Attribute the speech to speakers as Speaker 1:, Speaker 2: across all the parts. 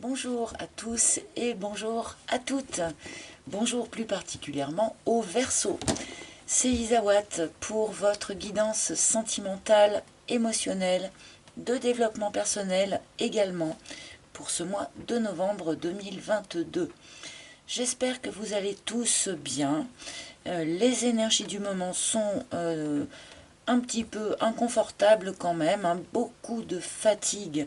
Speaker 1: Bonjour à tous et bonjour à toutes. Bonjour plus particulièrement aux Verseaux. C'est Isawat pour votre guidance sentimentale, émotionnelle, de développement personnel également pour ce mois de novembre 2022. J'espère que vous allez tous bien. Les énergies du moment sont un petit peu inconfortables quand même, hein. Beaucoup de fatigue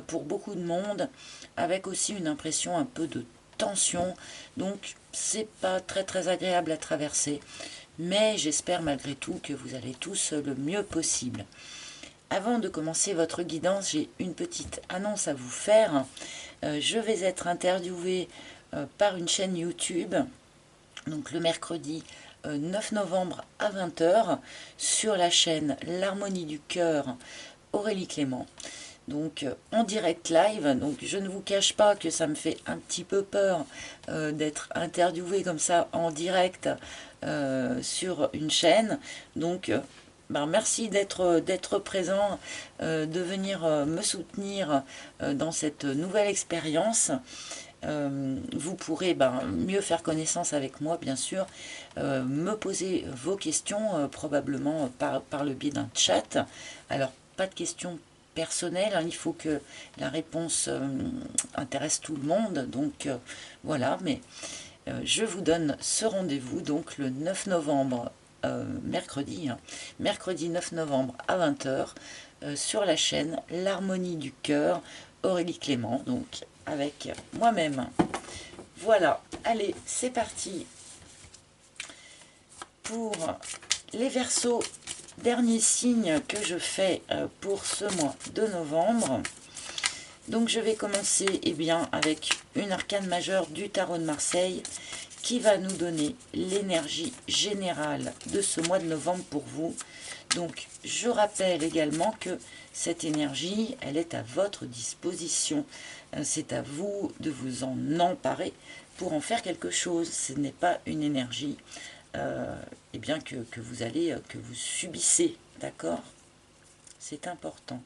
Speaker 1: pour beaucoup de monde, avec aussi une impression un peu de tension. Donc c'est pas très agréable à traverser, mais j'espère malgré tout que vous allez tous le mieux possible. Avant de commencer votre guidance, j'ai une petite annonce à vous faire. Je vais être interviewée par une chaîne YouTube, donc le mercredi 9 novembre à 20 h sur la chaîne L'Harmonie du Cœur Aurélie Clément. Donc en direct live, donc je ne vous cache pas que ça me fait un petit peu peur d'être interviewée comme ça en direct sur une chaîne. Donc merci d'être présent, de venir me soutenir dans cette nouvelle expérience. Vous pourrez mieux faire connaissance avec moi, bien sûr, me poser vos questions, probablement par le biais d'un chat. Alors, pas de questions personnelles, hein, il faut que la réponse intéresse tout le monde, donc voilà, mais je vous donne ce rendez-vous, donc le 9 novembre, mercredi, hein, mercredi 9 novembre à 20 h, sur la chaîne L'Harmonie du Cœur, Aurélie Clément, donc avec moi-même. Voilà, allez, c'est parti pour les Verseaux, dernier signe que je fais pour ce mois de novembre. Donc je vais commencer avec une arcane majeure du tarot de Marseille qui va nous donner l'énergie générale de ce mois de novembre pour vous. Donc je rappelle également que cette énergie, elle est à votre disposition. C'est à vous de vous en emparer pour en faire quelque chose. Ce n'est pas une énergie que vous subissez, d'accord? C'est important.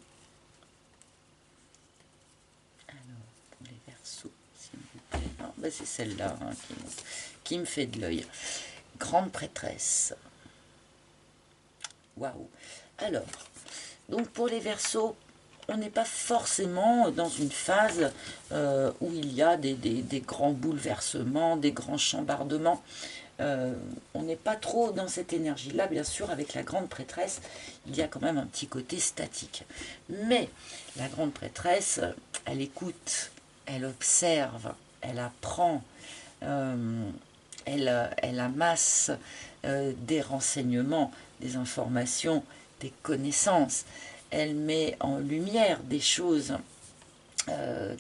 Speaker 1: Alors, pour les Verseaux, s'il vous plaît. C'est celle-là hein, qui me fait de l'œil. Grande prêtresse. Waouh! Alors, donc pour les Verseaux, on n'est pas forcément dans une phase où il y a des grands bouleversements, des grands chambardements. On n'est pas trop dans cette énergie-là. Bien sûr, avec la grande prêtresse, il y a quand même un petit côté statique. Mais la grande prêtresse, elle écoute, elle observe, elle apprend, elle amasse des renseignements, des informations, des connaissances. Elle met en lumière des choses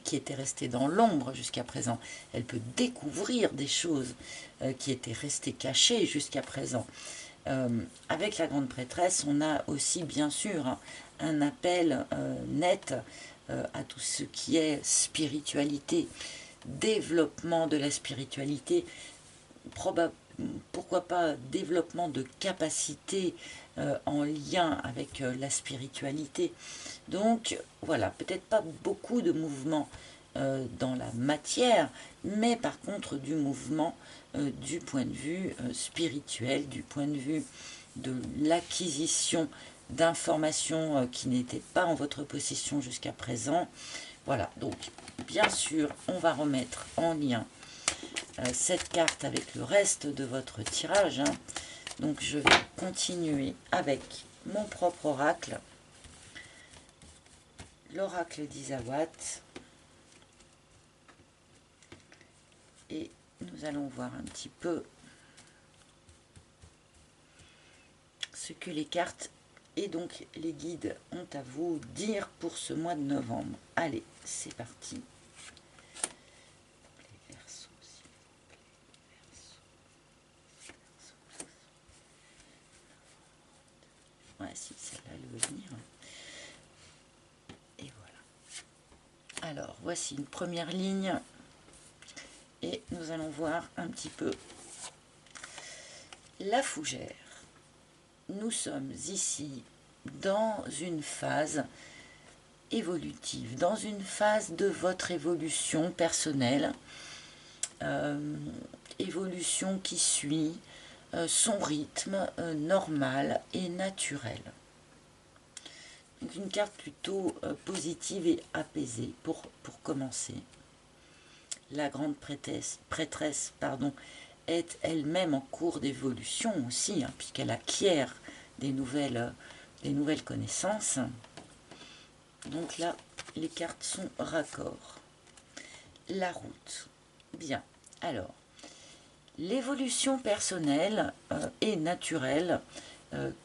Speaker 1: qui étaient restées dans l'ombre jusqu'à présent. Elle peut découvrir des choses qui étaient restées cachées jusqu'à présent. Avec la grande prêtresse, on a aussi bien sûr un appel net à tout ce qui est spiritualité, développement de la spiritualité, pourquoi pas développement de capacités en lien avec la spiritualité. Donc voilà, peut-être pas beaucoup de mouvements dans la matière, mais par contre du mouvement du point de vue spirituel, du point de vue de l'acquisition d'informations qui n'étaient pas en votre possession jusqu'à présent. Voilà, donc bien sûr, on va remettre en lien cette carte avec le reste de votre tirage, hein. Donc je vais continuer avec mon propre oracle, l'oracle d'Isawat, et nous allons voir un petit peu ce que les cartes et donc les guides ont à vous dire pour ce mois de novembre. Allez, c'est parti. Ouais, si celle-là elle veut venir. Et voilà. Alors, voici une première ligne. Et nous allons voir un petit peu la fougère. Nous sommes ici dans une phase évolutive, dans une phase de votre évolution personnelle, évolution qui suit son rythme normal et naturel. Donc une carte plutôt positive et apaisée pour commencer. La grande prêtresse est elle-même en cours d'évolution aussi, hein, puisqu'elle acquiert des nouvelles connaissances. Donc là, les cartes sont raccord. La route. Bien. Alors, l'évolution personnelle et naturelle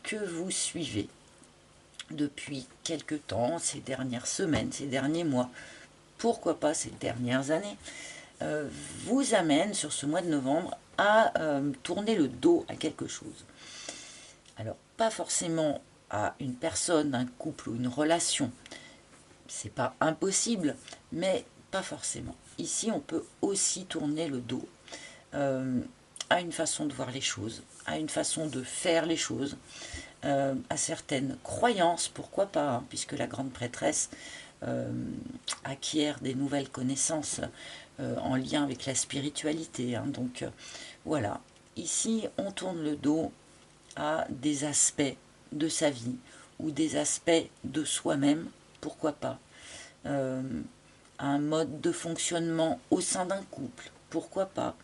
Speaker 1: que vous suivez depuis quelque temps, ces dernières semaines, ces derniers mois, pourquoi pas ces dernières années, vous amène sur ce mois de novembre à tourner le dos à quelque chose. Alors, pas forcément à une personne, un couple ou une relation, c'est pas impossible, mais pas forcément. Ici, on peut aussi tourner le dos à une façon de voir les choses, à une façon de faire les choses, à certaines croyances, pourquoi pas, hein, puisque la grande prêtresse acquiert des nouvelles connaissances en lien avec la spiritualité. Hein, donc voilà, ici on tourne le dos à des aspects de sa vie ou des aspects de soi-même, pourquoi pas, un mode de fonctionnement au sein d'un couple, pourquoi pas.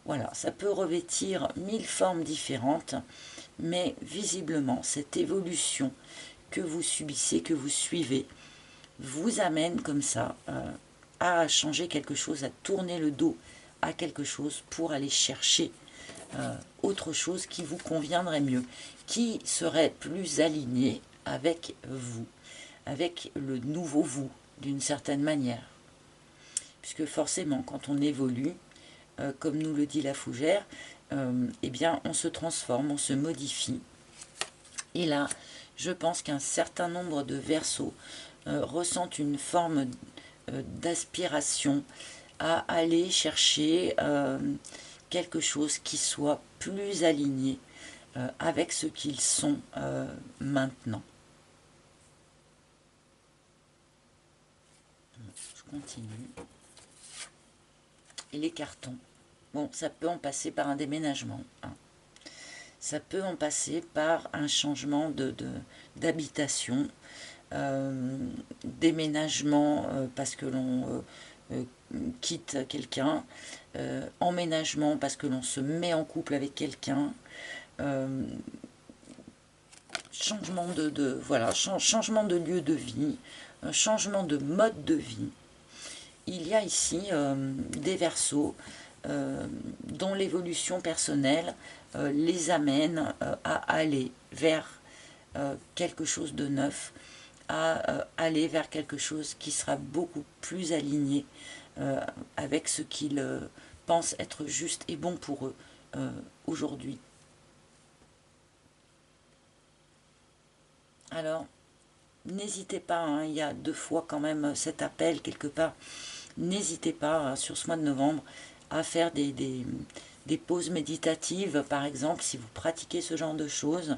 Speaker 1: Voilà, ça peut revêtir 1000 formes différentes, mais visiblement cette évolution que vous subissez, que vous suivez, vous amène comme ça à changer quelque chose, à tourner le dos à quelque chose pour aller chercher autre chose qui vous conviendrait mieux, qui serait plus aligné avec vous, avec le nouveau vous, d'une certaine manière. Puisque forcément, quand on évolue, comme nous le dit la fougère, eh bien, on se transforme, on se modifie. Et là, je pense qu'un certain nombre de Verseaux ressentent une forme d'aspiration à aller chercher quelque chose qui soit plus aligné avec ce qu'ils sont maintenant. Je continue. Et les cartons. Bon, ça peut en passer par un déménagement. Hein. Ça peut en passer par un changement d'habitation, déménagement parce que l'on quitte quelqu'un, emménagement parce que l'on se met en couple avec quelqu'un, changement changement de lieu de vie, changement de mode de vie. Il y a ici des Verseaux dont l'évolution personnelle les amène à aller vers quelque chose de neuf, à aller vers quelque chose qui sera beaucoup plus aligné avec ce qu'ils pensent être juste et bon pour eux aujourd'hui. Alors, n'hésitez pas, hein, il y a 2 fois quand même cet appel quelque part, n'hésitez pas sur ce mois de novembre à faire des pauses méditatives, par exemple, si vous pratiquez ce genre de choses,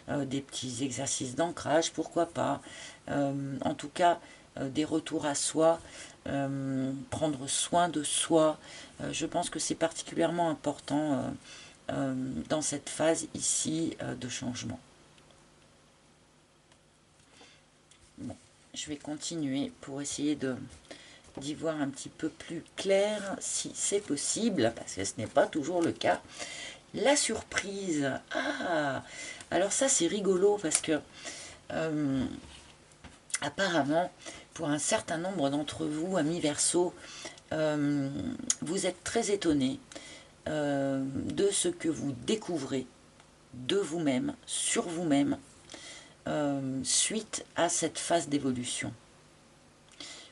Speaker 1: des petits exercices d'ancrage, pourquoi pas, en tout cas des retours à soi, prendre soin de soi, je pense que c'est particulièrement important dans cette phase ici de changement. Bon, je vais continuer pour essayer d'y voir un petit peu plus clair, si c'est possible, parce que ce n'est pas toujours le cas. La surprise. Ah, alors ça c'est rigolo, parce que apparemment, pour un certain nombre d'entre vous, amis Verseaux, vous êtes très étonnés de ce que vous découvrez de vous-même, sur vous-même, suite à cette phase d'évolution.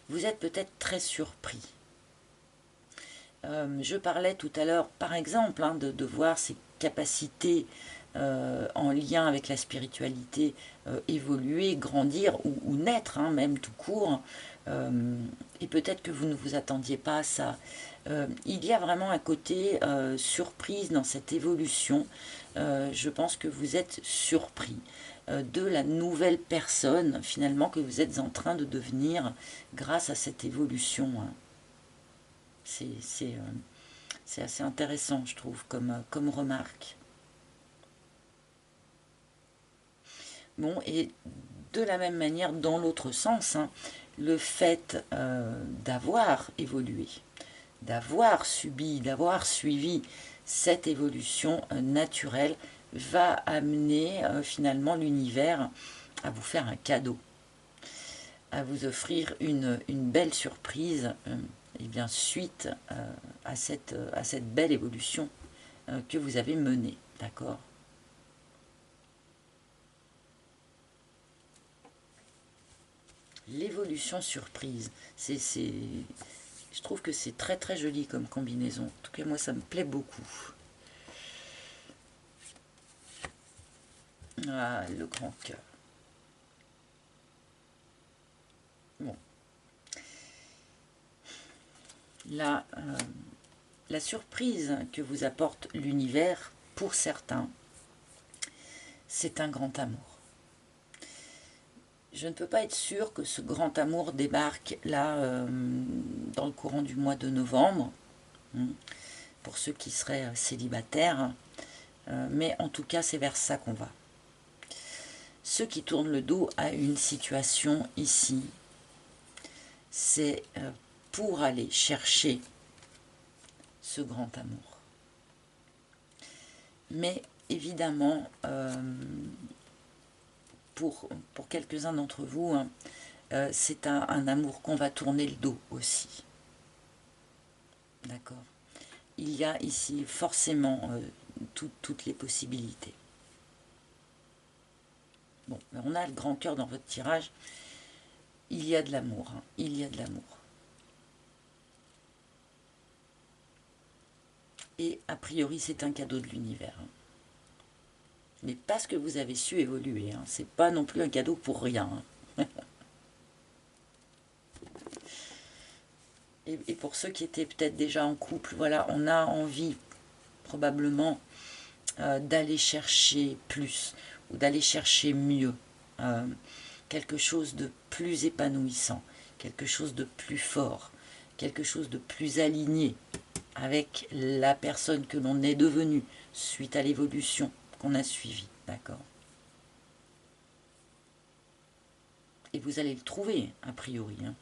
Speaker 1: Vous êtes peut-être très surpris. Je parlais tout à l'heure, par exemple, hein, de voir ces capacités en lien avec la spiritualité évoluer, grandir ou naître, hein, même tout court, et peut-être que vous ne vous attendiez pas à ça. Il y a vraiment un côté surprise dans cette évolution. Je pense que vous êtes surpris de la nouvelle personne finalement que vous êtes en train de devenir grâce à cette évolution. C'est assez intéressant, je trouve, comme remarque. Bon, et de la même manière, dans l'autre sens, hein, le fait d'avoir évolué, d'avoir subi, d'avoir suivi cette évolution naturelle va amener finalement l'univers à vous faire un cadeau, à vous offrir une belle surprise, et bien suite à cette belle évolution que vous avez menée, d'accord? L'évolution surprise, je trouve que c'est très très joli comme combinaison. En tout cas, moi, ça me plaît beaucoup. Ah, le grand cœur. Bon. Là, la surprise que vous apporte l'univers, pour certains, c'est un grand amour. Je ne peux pas être sûre que ce grand amour débarque là dans le courant du mois de novembre, pour ceux qui seraient célibataires, mais en tout cas c'est vers ça qu'on va. Ceux qui tournent le dos à une situation ici, c'est pour aller chercher ce grand amour. Mais évidemment, pour quelques-uns d'entre vous, hein, c'est un amour qu'on va tourner le dos aussi. D'accord? Il y a ici forcément toutes les possibilités. Bon, on a le grand cœur dans votre tirage. Il y a de l'amour, hein, il y a de l'amour. Et a priori, c'est un cadeau de l'univers. Hein. Mais parce que vous avez su évoluer, hein, c'est pas non plus un cadeau pour rien. Hein. Et pour ceux qui étaient peut-être déjà en couple, voilà, on a envie probablement d'aller chercher plus ou d'aller chercher mieux, quelque chose de plus épanouissant, quelque chose de plus fort, quelque chose de plus aligné avec la personne que l'on est devenu suite à l'évolution qu'on a suivie, d'accord? Et vous allez le trouver, a priori. Hein.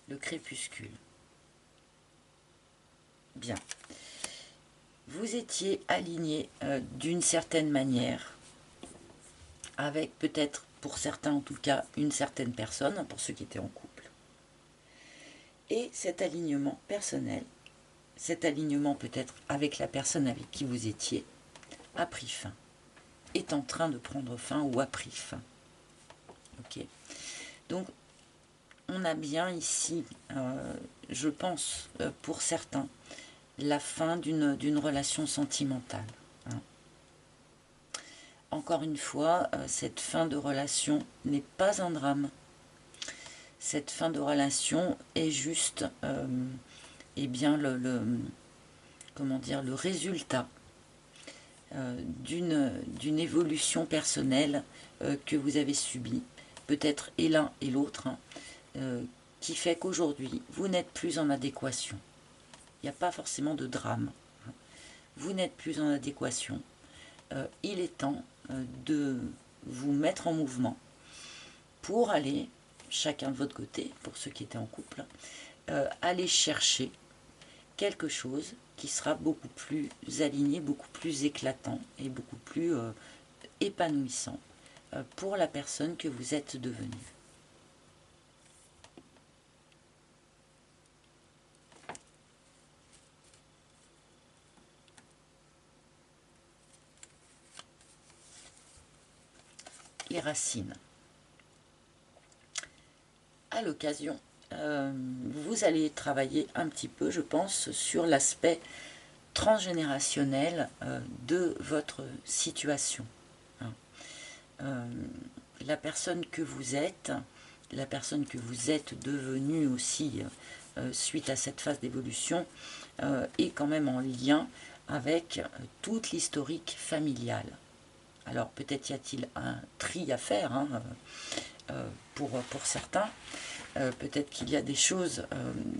Speaker 1: Le crépuscule. Bien. Vous étiez aligné d'une certaine manière, avec peut-être, pour certains en tout cas, une certaine personne, pour ceux qui étaient en couple. Et cet alignement personnel, cet alignement peut-être avec la personne avec qui vous étiez, a pris fin, est en train de prendre fin ou a pris fin. Ok. Donc, on a bien ici, je pense, pour certains, la fin d'une relation sentimentale. Hein. Encore une fois, cette fin de relation n'est pas un drame. Cette fin de relation est juste eh bien comment dire, le résultat d'une évolution personnelle que vous avez subie, peut-être et l'un et l'autre, hein, qui fait qu'aujourd'hui, vous n'êtes plus en adéquation. Il n'y a pas forcément de drame. Vous n'êtes plus en adéquation. Il est temps de vous mettre en mouvement pour aller, chacun de votre côté, pour ceux qui étaient en couple, aller chercher quelque chose qui sera beaucoup plus aligné, beaucoup plus éclatant et beaucoup plus épanouissant pour la personne que vous êtes devenue. Les racines. À l'occasion, vous allez travailler un petit peu, je pense, sur l'aspect transgénérationnel de votre situation. La personne que vous êtes devenue aussi suite à cette phase d'évolution, est quand même en lien avec toute l'historique familial. Alors peut-être y a-t-il un tri à faire pour certains. Peut-être qu'il y a des choses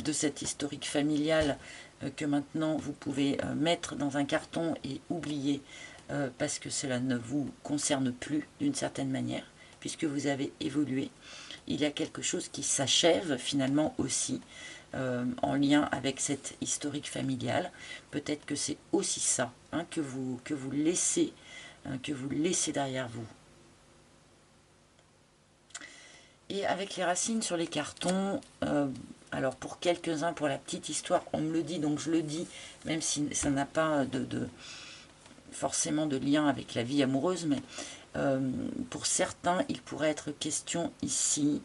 Speaker 1: de cette historique familiale que maintenant vous pouvez mettre dans un carton et oublier parce que cela ne vous concerne plus d'une certaine manière, puisque vous avez évolué. Il y a quelque chose qui s'achève finalement aussi en lien avec cette historique familiale. Peut-être que c'est aussi ça que vous laissez derrière vous. Et avec les racines sur les cartons, alors pour quelques-uns, pour la petite histoire, on me le dit, donc je le dis, même si ça n'a pas forcément de lien avec la vie amoureuse, mais pour certains, il pourrait être question ici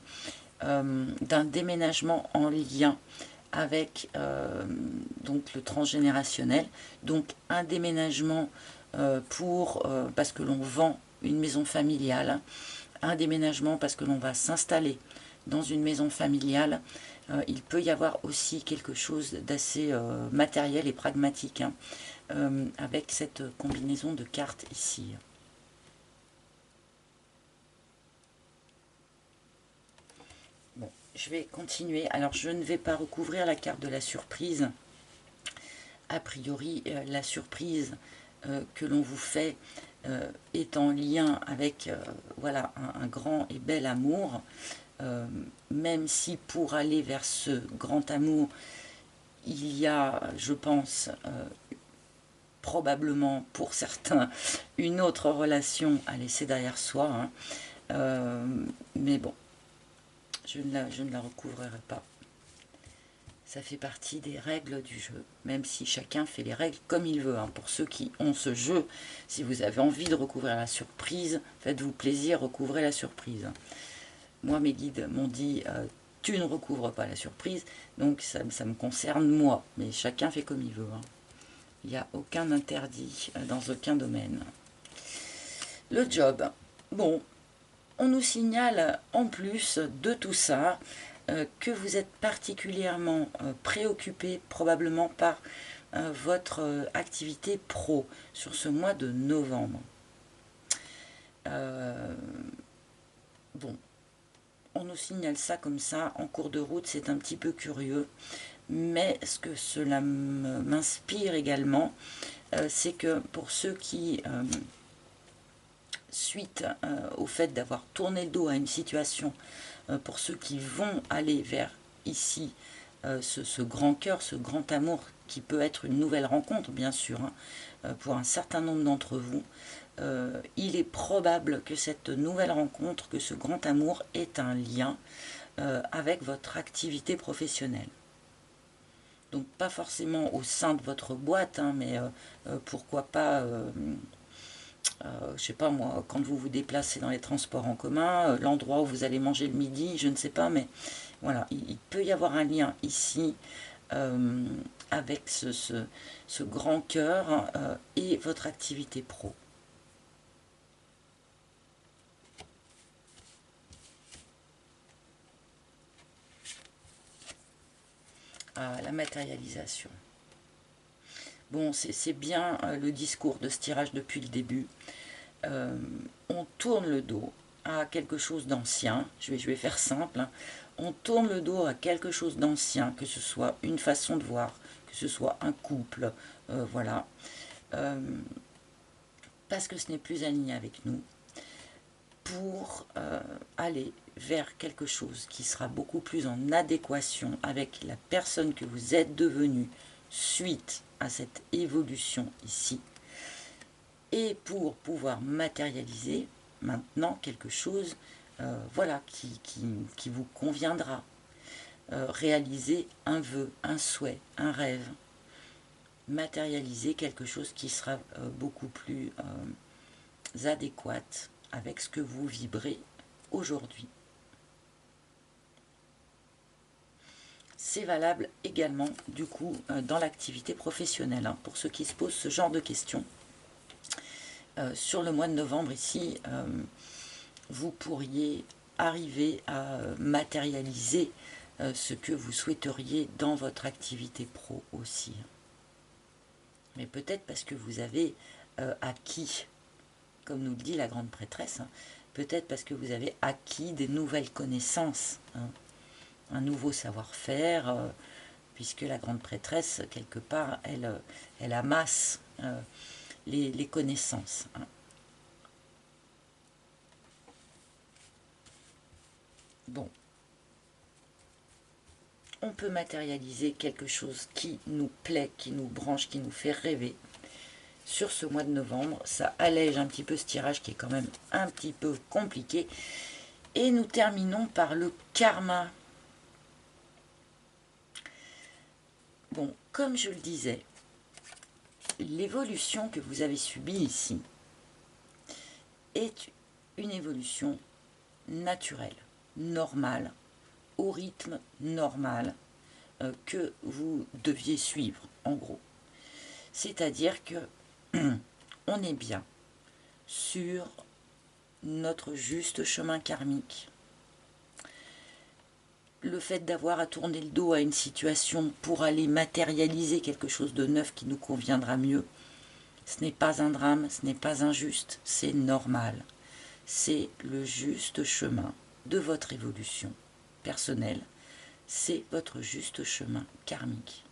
Speaker 1: d'un déménagement en lien avec donc le transgénérationnel, donc un déménagement parce que l'on vend une maison familiale, un déménagement parce que l'on va s'installer dans une maison familiale. Il peut y avoir aussi quelque chose d'assez matériel et pragmatique avec cette combinaison de cartes ici. Bon, je vais continuer. Alors, je ne vais pas recouvrir la carte de la surprise. A priori, la surprise que l'on vous fait est en lien avec voilà, un grand et bel amour, même si pour aller vers ce grand amour, il y a, je pense, probablement pour certains, une autre relation à laisser derrière soi. Mais bon, je ne la recouvrirai pas. Ça fait partie des règles du jeu, même si chacun fait les règles comme il veut. Pour ceux qui ont ce jeu, si vous avez envie de recouvrir la surprise, faites-vous plaisir, recouvrez la surprise. Moi, mes guides m'ont dit, tu ne recouvres pas la surprise, donc ça me concerne moi, mais chacun fait comme il veut. Il n'y a aucun interdit dans aucun domaine. Le job. Bon, on nous signale en plus de tout ça que vous êtes particulièrement préoccupé probablement par votre activité pro sur ce mois de novembre. Bon, on nous signale ça comme ça en cours de route, c'est un petit peu curieux, mais ce que cela m'inspire également, c'est que pour ceux qui, suite au fait d'avoir tourné le dos à une situation, pour ceux qui vont aller vers ici ce grand cœur, ce grand amour qui peut être une nouvelle rencontre bien sûr, pour un certain nombre d'entre vous, il est probable que cette nouvelle rencontre, que ce grand amour ait un lien avec votre activité professionnelle. Donc pas forcément au sein de votre boîte, mais pourquoi pas... je sais pas moi, quand vous vous déplacez dans les transports en commun, l'endroit où vous allez manger le midi, je ne sais pas, mais voilà, il peut y avoir un lien ici avec ce grand cœur et votre activité pro. La matérialisation. Bon, c'est bien le discours de ce tirage depuis le début. On tourne le dos à quelque chose d'ancien, je vais faire simple, on tourne le dos à quelque chose d'ancien, que ce soit une façon de voir, que ce soit un couple, voilà, parce que ce n'est plus aligné avec nous, pour aller vers quelque chose qui sera beaucoup plus en adéquation avec la personne que vous êtes devenue suite à cette évolution ici, et pour pouvoir matérialiser maintenant quelque chose voilà, qui vous conviendra. Réaliser un vœu, un souhait, un rêve, matérialiser quelque chose qui sera beaucoup plus adéquat avec ce que vous vibrez aujourd'hui. c'est valable également du coup dans l'activité professionnelle, hein, pour ceux qui se posent ce genre de questions. Sur le mois de novembre ici, vous pourriez arriver à matérialiser ce que vous souhaiteriez dans votre activité pro aussi. Mais peut-être parce que vous avez acquis, comme nous le dit la grande prêtresse, hein, peut-être parce que vous avez acquis des nouvelles connaissances, hein, un nouveau savoir-faire, puisque la grande prêtresse, quelque part, elle amasse les connaissances. Hein. Bon. On peut matérialiser quelque chose qui nous plaît, qui nous branche, qui nous fait rêver. Sur ce mois de novembre, ça allège un petit peu ce tirage qui est quand même un petit peu compliqué. Et nous terminons par le karma. Bon, comme je le disais, l'évolution que vous avez subie ici est une évolution naturelle, normale, au rythme normal que vous deviez suivre, en gros. C'est-à-dire que on est bien sur notre juste chemin karmique. Le fait d'avoir à tourner le dos à une situation pour aller matérialiser quelque chose de neuf qui nous conviendra mieux, ce n'est pas un drame, ce n'est pas injuste, c'est normal. C'est le juste chemin de votre évolution personnelle. C'est votre juste chemin karmique.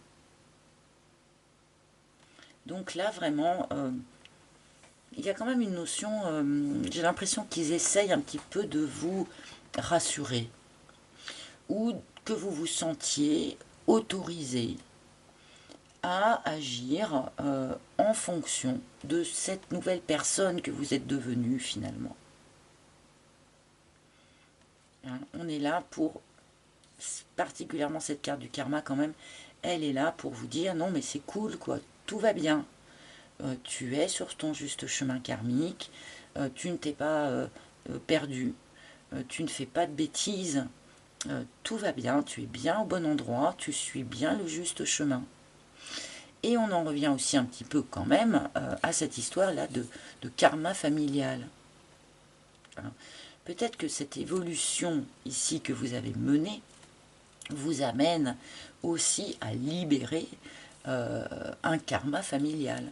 Speaker 1: Donc là, vraiment, il y a quand même une notion, j'ai l'impression qu'ils essayent un petit peu de vous rassurer, ou que vous vous sentiez autorisé à agir en fonction de cette nouvelle personne que vous êtes devenue finalement. Hein, on est là pour, particulièrement cette carte du karma quand même, elle est là pour vous dire non mais c'est cool quoi, tout va bien. Tu es sur ton juste chemin karmique, tu ne t'es pas perdu, tu ne fais pas de bêtises, tout va bien, tu es bien au bon endroit, tu suis bien le juste chemin. Et on en revient aussi un petit peu quand même à cette histoire-là de karma familial. Hein. Peut-être que cette évolution ici que vous avez menée vous amène aussi à libérer un karma familial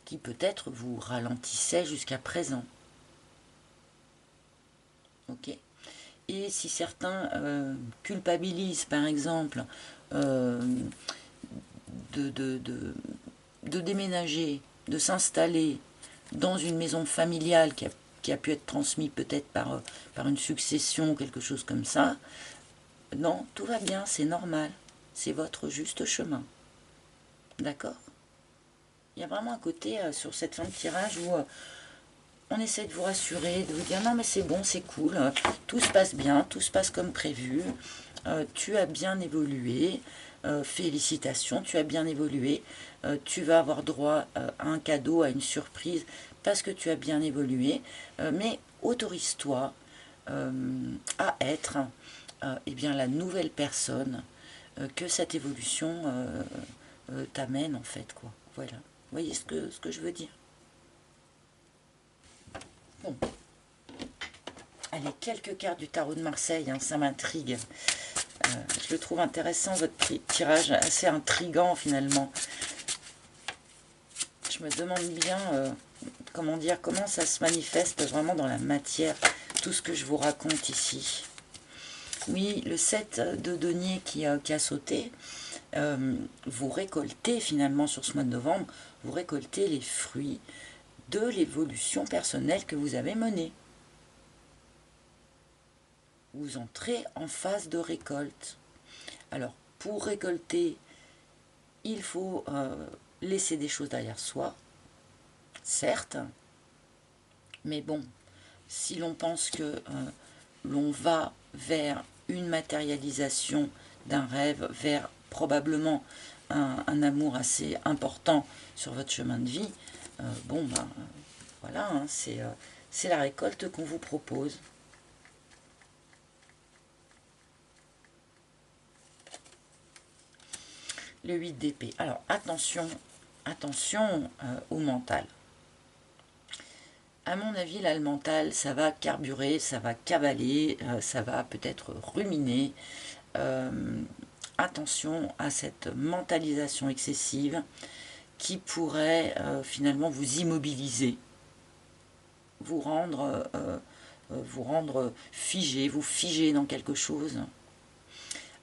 Speaker 1: qui peut-être vous ralentissait jusqu'à présent. Ok. Et si certains culpabilisent, par exemple, de déménager, de s'installer dans une maison familiale qui a pu être transmise peut-être par une succession ou quelque chose comme ça, non, tout va bien, c'est normal. C'est votre juste chemin. D'accord? Il y a vraiment un côté sur cette fin de tirage où on essaie de vous rassurer, de vous dire non mais c'est bon, c'est cool, tout se passe bien, tout se passe comme prévu, tu as bien évolué, félicitations, tu as bien évolué, tu vas avoir droit à un cadeau, à une surprise, parce que tu as bien évolué, mais autorise-toi à être eh bien, la nouvelle personne que cette évolution t'amène en fait, quoi. Voilà. Vous voyez ce que je veux dire? Bon. Allez, quelques cartes du tarot de Marseille, hein, ça m'intrigue. Je le trouve intéressant, votre tirage, assez intriguant finalement. Je me demande bien, comment dire, comment ça se manifeste vraiment dans la matière, tout ce que je vous raconte ici. Oui, le 7 de denier qui a sauté, vous récoltez finalement sur ce mois de novembre, vous récoltez les fruits de l'évolution personnelle que vous avez menée. Vous entrez en phase de récolte. Alors, pour récolter, il faut laisser des choses derrière soi, certes, mais bon, si l'on pense que l'on va vers une matérialisation d'un rêve, vers probablement un amour assez important sur votre chemin de vie, bon, ben voilà, hein, c'est la récolte qu'on vous propose. Le 8 d'épée. Alors, attention, attention au mental. À mon avis, là, le mental, ça va carburer, ça va cavaler, ça va peut-être ruminer. Attention à cette mentalisation excessive qui pourrait finalement vous immobiliser, vous rendre figé, vous figer dans quelque chose.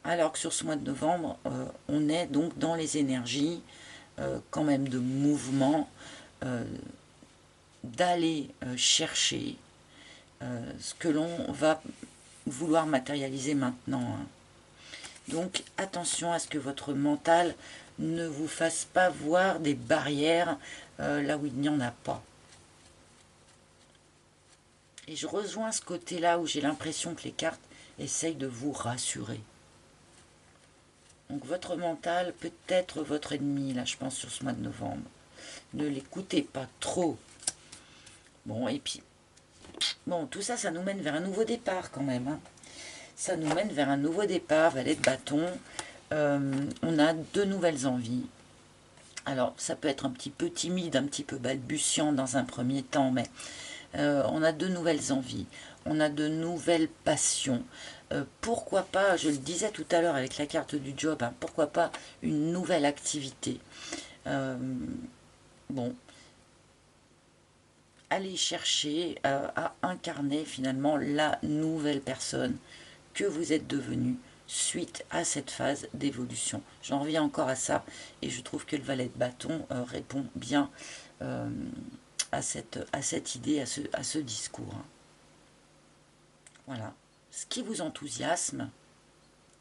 Speaker 1: Alors que sur ce mois de novembre, on est donc dans les énergies quand même de mouvement, d'aller chercher ce que l'on va vouloir matérialiser maintenant. Donc attention à ce que votre mental ne vous fasse pas voir des barrières là où il n'y en a pas. Et je rejoins ce côté-là où j'ai l'impression que les cartes essayent de vous rassurer. Donc votre mental peut être votre ennemi, là je pense, sur ce mois de novembre. Ne l'écoutez pas trop. Bon, et puis, bon, tout ça, ça nous mène vers un nouveau départ quand même. Hein. Ça nous mène vers un nouveau départ, valet de bâton. On a de nouvelles envies. Alors, ça peut être un petit peu timide, un petit peu balbutiant dans un premier temps, mais on a de nouvelles envies, on a de nouvelles passions. Pourquoi pas, je le disais tout à l'heure avec la carte du job, hein, pourquoi pas une nouvelle activité. Bon, allez chercher à incarner finalement la nouvelle personne que vous êtes devenu suite à cette phase d'évolution. J'en reviens encore à ça et je trouve que le valet de bâton répond bien à cette idée, à ce discours. Voilà. Ce qui vous enthousiasme,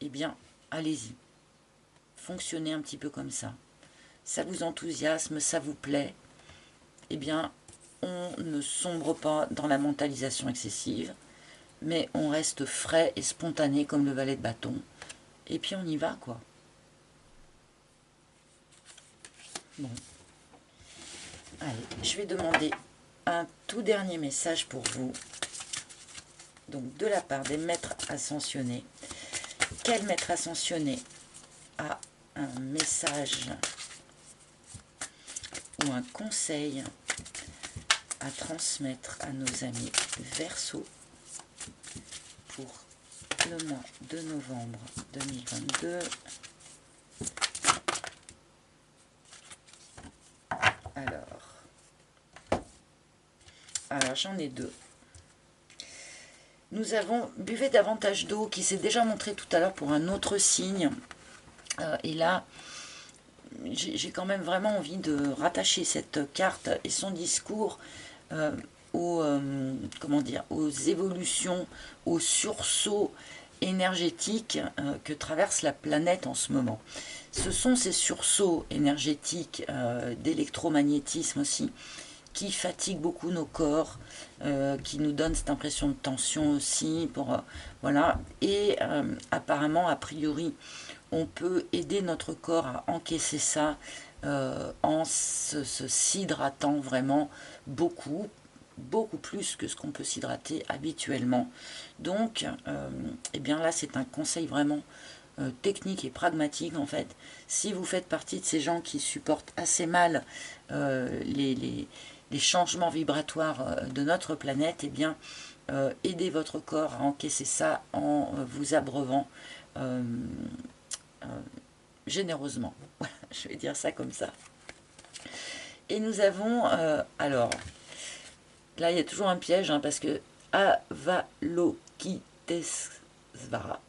Speaker 1: eh bien, allez-y. Fonctionnez un petit peu comme ça. Ça vous enthousiasme, ça vous plaît, eh bien, on ne sombre pas dans la mentalisation excessive, mais on reste frais et spontané comme le valet de bâton. Et puis on y va, quoi. Bon. Allez, je vais demander un tout dernier message pour vous. Donc, de la part des maîtres ascensionnés. Quel maître ascensionné a un message ou un conseil à transmettre à nos amis Verseau pour le mois de novembre 2022? Alors j'en ai deux. Nous avons buvez davantage d'eau qui s'est déjà montré tout à l'heure pour un autre signe. Et là, j'ai quand même vraiment envie de rattacher cette carte et son discours comment dire, aux évolutions, aux sursauts énergétiques que traverse la planète en ce moment. Ce sont ces sursauts énergétiques d'électromagnétisme aussi qui fatiguent beaucoup nos corps, qui nous donnent cette impression de tension aussi. Voilà. Et apparemment, a priori, on peut aider notre corps à encaisser ça en se s'hydratant vraiment beaucoup plus que ce qu'on peut s'hydrater habituellement. Donc, eh bien là, c'est un conseil vraiment technique et pragmatique en fait. Si vous faites partie de ces gens qui supportent assez mal les changements vibratoires de notre planète, eh bien, aidez votre corps à encaisser ça en vous abreuvant généreusement. Je vais dire ça comme ça. Et nous avons, alors, là il y a toujours un piège, hein, parce que Avalokitesvara,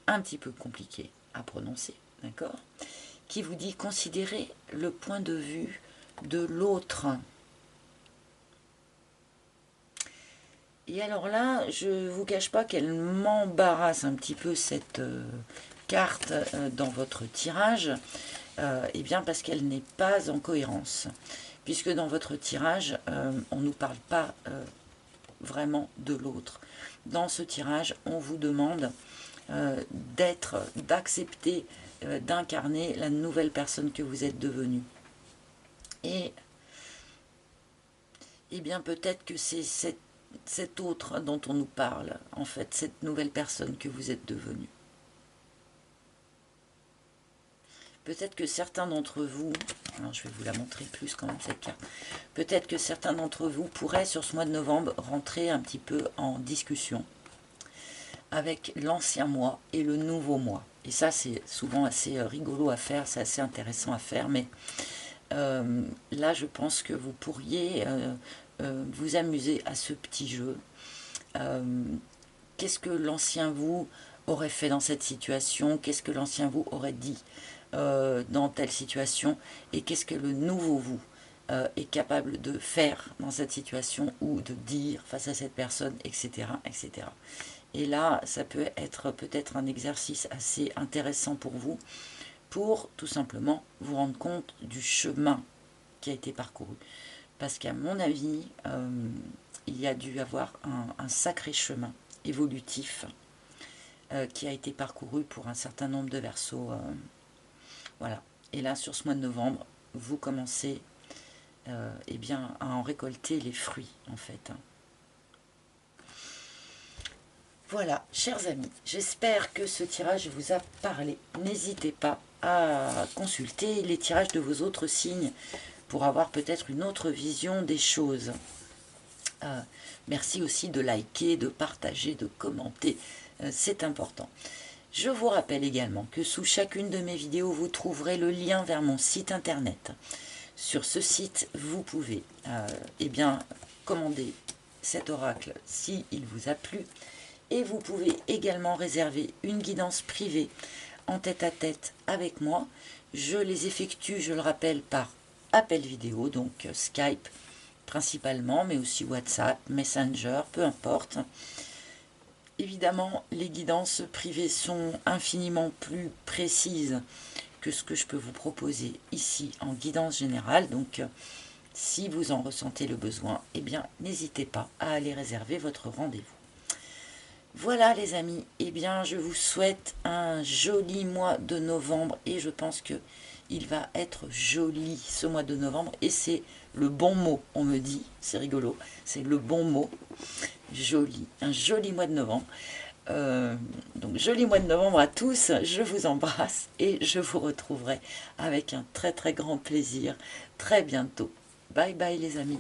Speaker 1: un petit peu compliqué à prononcer, d'accord, qui vous dit considérez le point de vue de l'autre. Et alors là, je ne vous cache pas qu'elle m'embarrasse un petit peu cette carte dans votre tirage, eh bien parce qu'elle n'est pas en cohérence. Puisque dans votre tirage, on ne nous parle pas vraiment de l'autre. Dans ce tirage, on vous demande d'accepter, d'incarner la nouvelle personne que vous êtes devenue. Et bien peut-être que c'est cet autre dont on nous parle, en fait, cette nouvelle personne que vous êtes devenue. Peut-être que certains d'entre vous, alors je vais vous la montrer plus quand même cette carte, peut-être que certains d'entre vous pourraient sur ce mois de novembre rentrer un petit peu en discussion avec l'ancien mois et le nouveau mois. Et ça c'est souvent assez rigolo à faire, c'est assez intéressant à faire, mais là je pense que vous pourriez vous amuser à ce petit jeu. Qu'est-ce que l'ancien vous aurait fait dans cette situation? Qu'est-ce que l'ancien vous aurait dit dans telle situation? Et qu'est-ce que le nouveau vous est capable de faire dans cette situation ou de dire face à cette personne, etc., etc. Et là, ça peut être peut-être un exercice assez intéressant pour vous, pour tout simplement vous rendre compte du chemin qui a été parcouru. Parce qu'à mon avis, il y a dû avoir un sacré chemin évolutif qui a été parcouru pour un certain nombre de Verseaux. Voilà. Et là, sur ce mois de novembre, vous commencez eh bien, à en récolter les fruits, en fait. Voilà, chers amis, j'espère que ce tirage vous a parlé. N'hésitez pas à consulter les tirages de vos autres signes pour avoir peut-être une autre vision des choses. Merci aussi de liker, de partager, de commenter, c'est important. Je vous rappelle également que sous chacune de mes vidéos, vous trouverez le lien vers mon site internet. Sur ce site, vous pouvez eh bien, commander cet oracle s'il vous a plu. Et vous pouvez également réserver une guidance privée en tête-à-tête avec moi. Je les effectue, je le rappelle, par appel vidéo, donc Skype principalement, mais aussi WhatsApp, Messenger, peu importe. Évidemment, les guidances privées sont infiniment plus précises que ce que je peux vous proposer ici en guidance générale. Donc, si vous en ressentez le besoin, eh bien, n'hésitez pas à aller réserver votre rendez-vous. Voilà les amis, eh bien je vous souhaite un joli mois de novembre et je pense que il va être joli ce mois de novembre et c'est le bon mot, on me dit, c'est rigolo, c'est le bon mot, joli, un joli mois de novembre. Donc joli mois de novembre à tous, je vous embrasse et je vous retrouverai avec un très très grand plaisir très bientôt. Bye bye les amis.